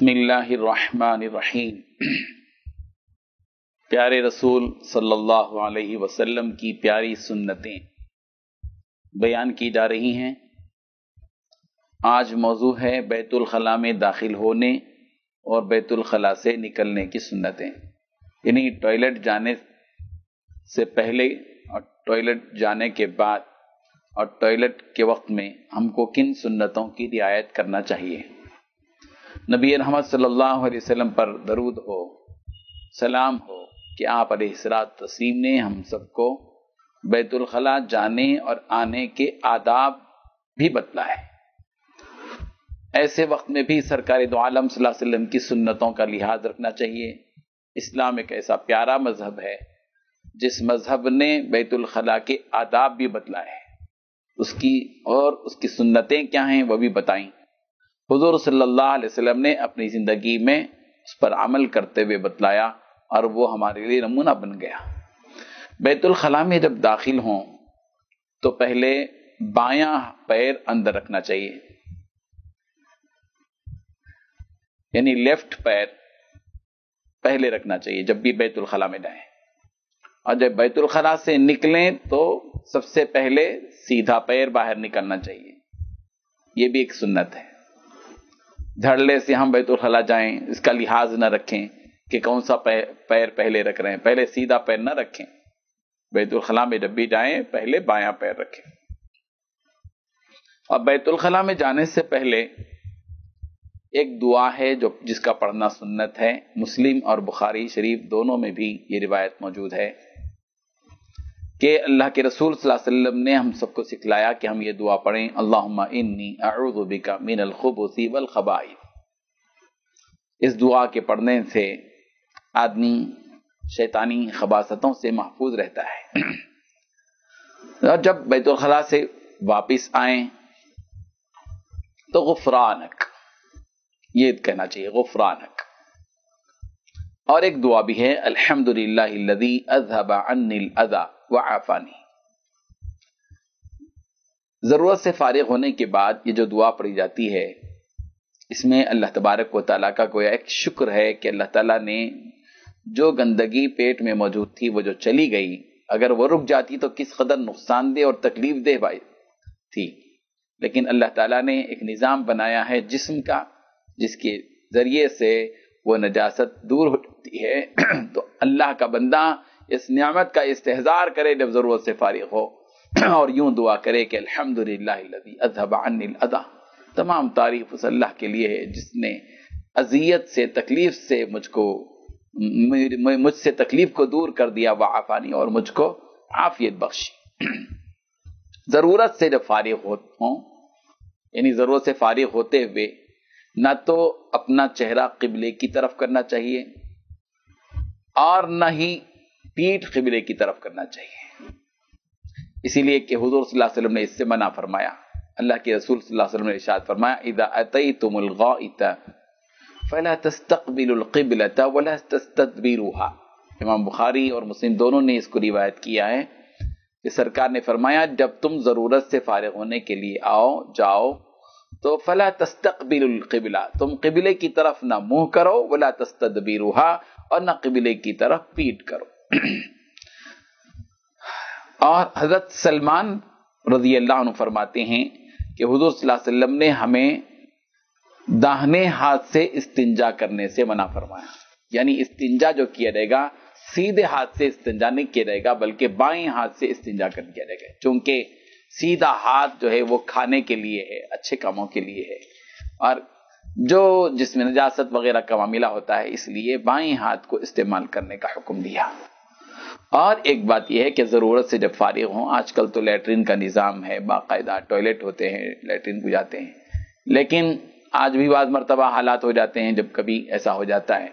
بسم اللہ الرحمن الرحیم۔ پیارے رسول صلی اللہ علیہ وسلم کی پیاری سنتیں بیان کی جا رہی ہیں۔ آج موضوع ہے بیت الخلاء میں داخل ہونے اور بیت الخلاء سے نکلنے کی سنتیں، یعنی ٹوائلٹ جانے سے پہلے اور ٹوائلٹ جانے کے بعد اور ٹوائلٹ کے وقت میں ہم کو کن سنتوں کی رعایت کرنا چاہیے۔ نبی رحمت صلی اللہ علیہ وسلم پر درود ہو، سلام ہو کہ آپ علیہ الصلوۃ والتسلیم نے ہم سب کو بیت الخلاء جانے اور آنے کے آداب بھی بتلائے۔ ایسے وقت میں بھی سرکار دو عالم صلی اللہ علیہ وسلم کی سنتوں کا لحاظ رکھنا چاہیے۔ اسلام ایک ایسا پیارا مذہب ہے جس مذہب نے بیت الخلاء کے آداب بھی بتلائے، اس کی سنتیں کیا ہیں وہ بھی بتائیں۔ حضور صلی اللہ علیہ وسلم نے اپنی زندگی میں اس پر عمل کرتے ہوئے بتلایا اور وہ ہمارے لیے نمونہ بن گیا۔ بیت الخلاء میں جب داخل ہوں تو پہلے بایاں پیر اندر رکھنا چاہیے، یعنی لیفٹ پیر پہلے رکھنا چاہیے جب بھی بیت الخلاء میں جائیں، اور جب بیت الخلاء سے نکلیں تو سب سے پہلے سیدھا پیر باہر نکلنا چاہیے۔ یہ بھی ایک سنت ہے۔ دھڑلے سے ہم بیت الخلاء جائیں اس کا لحاظ نہ رکھیں کہ کون سا پیر پہلے رکھ رہے ہیں، پہلے سیدھا پیر نہ رکھیں۔ بیت الخلاء میں جب بھی جائیں پہلے بایاں پیر رکھیں۔ اور بیت الخلاء میں جانے سے پہلے ایک دعا ہے جس کا پڑھنا سنت ہے۔ مسلم اور بخاری شریف دونوں میں بھی یہ روایت موجود ہے کہ اللہ کے رسول صلی اللہ علیہ وسلم نے ہم سب کو سکھلایا کہ ہم یہ دعا پڑھیں، اللہم انی اعوذ بک من الخبث والخبائث۔ اس دعا کے پڑھنے سے آدمی شیطانی خباثتوں سے محفوظ رہتا ہے۔ اور جب بیت الخلاء سے واپس آئیں تو غفرانک یہ کہنا چاہیے، غفرانک۔ اور ایک دعا بھی ہے، الحمدللہ الذی اذھب عنی الاذی وعافانی۔ ضرورت سے فارغ ہونے کے بعد یہ جو دعا پڑھی جاتی ہے اس میں اللہ تبارک و تعالیٰ کا گویا ایک شکر ہے کہ اللہ تعالیٰ نے جو گندگی پیٹ میں موجود تھی وہ جو چلی گئی، اگر وہ رک جاتی تو کس قدر نقصان دہ اور تکلیف دہ تھی، لیکن اللہ تعالیٰ نے ایک نظام بنایا ہے جسم کا جس کے ذریعے سے وہ نجاست دور ہو جاتی ہے۔ تو اللہ کا بندہ اس نعمت کا استحضار کرے جب ضرورت سے فارغ ہو، اور یوں دعا کرے کہ الحمدللہ الذی اذھب عنی الاذی۔ تمام تعریف اس اللہ کے لیے ہے جس نے اذیت سے، تکلیف سے مجھ سے تکلیف کو دور کر دیا، وعافانی، اور مجھ کو عافیت بخشی۔ ضرورت سے جب فارغ ہوں، یعنی ضرورت سے فارغ ہوتے ہوئے نہ تو اپنا چہرہ قبلے کی طرف کرنا چاہیے اور نہ ہی پیٹھ قبلے کی طرف کرنا چاہیے، اسی لیے کہ حضور صلی اللہ علیہ وسلم نے اس سے منع فرمایا۔ اللہ کے رسول صلی اللہ علیہ وسلم نے ارشاد فرمایا، اذا اتیتم الغائط فلا تستقبلوا القبلة ولا تستدبروها۔ امام بخاری اور مسلم دونوں نے اس کو روایت کیا ہے کہ سرکار نے فرمایا جب تم ضرورت سے فارغ ہونے کے لیے جاؤ تو فلا تستقبلوا القبلہ، تم قبلے کی طرف نہ منہ کرو، ولا تستدبروها، اور نہ قبلے کی طرف پیٹ کرو۔ اور حضرت سلمان رضی اللہ عنہ فرماتے ہیں کہ حضور صلی اللہ علیہ وسلم نے ہمیں داہنے ہاتھ سے استنجا کرنے سے منع فرمایا، یعنی استنجا جو کیا جائے گا سیدھے ہاتھ سے استنجا نہیں کیا جائے گا بلکہ بائیں ہاتھ سے استنجا کر کیا جائے گا، چونکہ سیدھا ہاتھ جو ہے وہ کھانے کے لیے ہے، اچھے کاموں کے لیے ہے، اور جو جس میں نجاست وغیرہ کا معاملہ ہوتا ہے اس لیے بائیں ہاتھ کو استعمال کرنے کا حکم دیا۔ اور ایک بات یہ ہے کہ ضرورت سے جب فارغ ہوں، آج کل تو لیٹرین کا نظام ہے، باقاعدہ ٹوائلٹ ہوتے ہیں، لیٹرین کو جاتے ہیں، لیکن آج بھی بعض مرتبہ حالات ہو جاتے ہیں جب کبھی ایسا ہو جاتا ہے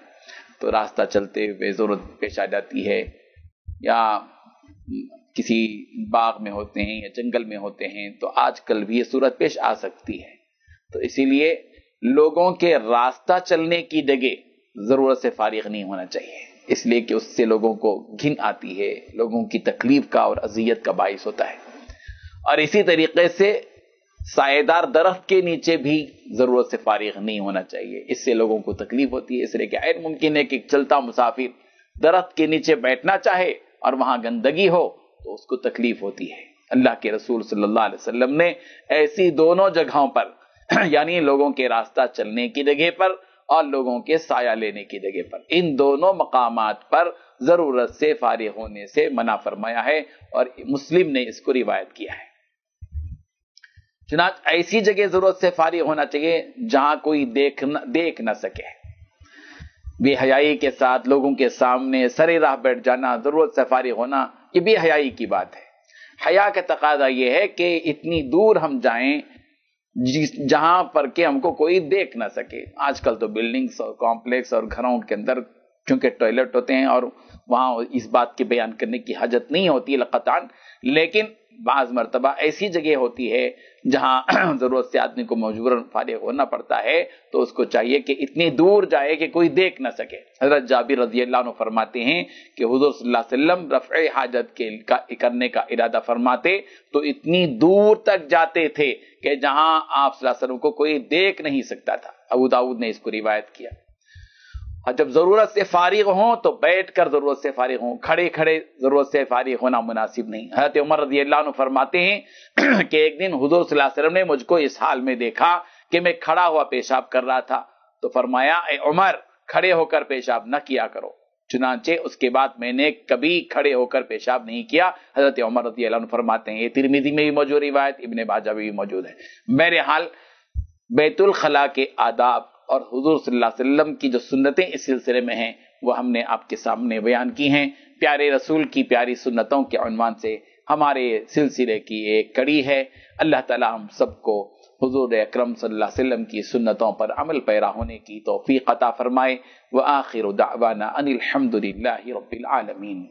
تو راستہ چلتے ہوئے ضرورت پیش آ جاتی ہے، یا کسی باغ میں ہوتے ہیں یا جنگل میں ہوتے ہیں تو آج کل بھی یہ صورت پیش آ سکتی ہے۔ تو اسی لیے لوگوں کے راستہ چلنے کی جگہ ضرورت سے فارغ نہیں ہونا چاہیے، اس لیے کہ اس سے لوگوں کو گھن آتی ہے، لوگوں کی تکلیف کا اور اذیت کا باعث ہوتا ہے۔ اور اسی طریقے سے سائیدار درخت کے نیچے بھی ضرورت سے فارغ نہیں ہونا چاہیے، اس سے لوگوں کو تکلیف ہوتی ہے۔ اس لیے کہ غیر ممکن ہے کہ ایک چلتا مسافر درخت کے نیچے بیٹھنا چاہے اور وہاں گندگی ہو تو اس کو تکلیف ہوتی ہے۔ اللہ کے رسول صلی اللہ علیہ وسلم نے ایسی دونوں جگہوں پر یعنی لوگوں کے راستہ چلنے کی جگہ پر اور لوگوں کے سایہ لینے کی جگہ پر، ان دونوں مقامات پر ضرورت سے فارغ ہونے سے منع فرمایا ہے، اور مسلم نے اس کو روایت کیا ہے۔ چنانچہ ایسی جگہ ضرورت سے فارغ ہونا چاہیے جہاں کوئی دیکھ نہ سکے۔ بے حیائی کے ساتھ لوگوں کے سامنے سرے راہ بیٹھ جانا، ضرورت سے فارغ ہونا، یہ بے حیائی کی بات ہے۔ حیا کا تقاضا یہ ہے کہ اتنی دور ہم جائیں جہاں پر کہ ہم کو کوئی دیکھ نہ سکے۔ آج کل تو بلڈنگز اور کمپلیکس اور گھروں کے اندر چونکہ ٹوائلٹ ہوتے ہیں اور وہاں اس بات کے بیان کرنے کی حاجت نہیں ہوتی لقطان، لیکن بعض مرتبہ ایسی جگہ ہوتی ہے جہاں ضرورت سے آدمی کو مجبوراً فارغ ہونا پڑتا ہے، تو اس کو چاہیے کہ اتنی دور جائے کہ کوئی دیکھ نہ سکے۔ حضرت جابر رضی اللہ عنہ فرماتے ہیں کہ حضور صلی اللہ علیہ وسلم رفع حاجت کرنے کا ارادہ فرماتے تو اتنی دور تک جاتے تھے کہ جہاں آپ صلی اللہ علیہ وسلم کو کوئی دیکھ نہیں سکتا تھا۔ ابو داؤد نے اس کو روایت کیا۔ اور جب ضرورت سے فارغ ہوں تو بیٹھ کر ضرورت سے فارغ ہوں، کھڑے کھڑے ضرورت سے فارغ ہونا مناسب نہیں۔ حضرت عمر رضی اللہ عنہ فرماتے ہیں کہ ایک دن حضور صلی اللہ علیہ وسلم نے مجھ کو اس حال میں دیکھا کہ میں کھڑا ہوا پیشاب کر رہا تھا، تو فرمایا اے عمر کھڑے ہو کر پیشاب نہ کیا کرو۔ چنانچہ اس کے بعد میں نے کبھی کھڑے ہو کر پیشاب نہیں کیا۔ حضرت عمر رضی اللہ عنہ فرماتے ہیں، یہ ترمذی میں بھی موجود روایت، ابن ماجہ میں بھی موجود ہے۔ بہرحال بیت الخلاء کے آداب اور حضور صلی اللہ علیہ وسلم کی جو سنتیں اس سلسلے میں ہیں وہ ہم نے آپ کے سامنے بیان کی ہیں۔ پیارے رسول کی پیاری سنتوں کے عنوان سے ہمارے سلسلے کی ایک کڑی ہے۔ اللہ تعالی ہم سب کو حضور اکرم صلی اللہ علیہ وسلم کی سنتوں پر عمل پیرا ہونے کی توفیق عطا فرمائے۔ وآخر دعوانا ان الحمد للہ رب العالمین۔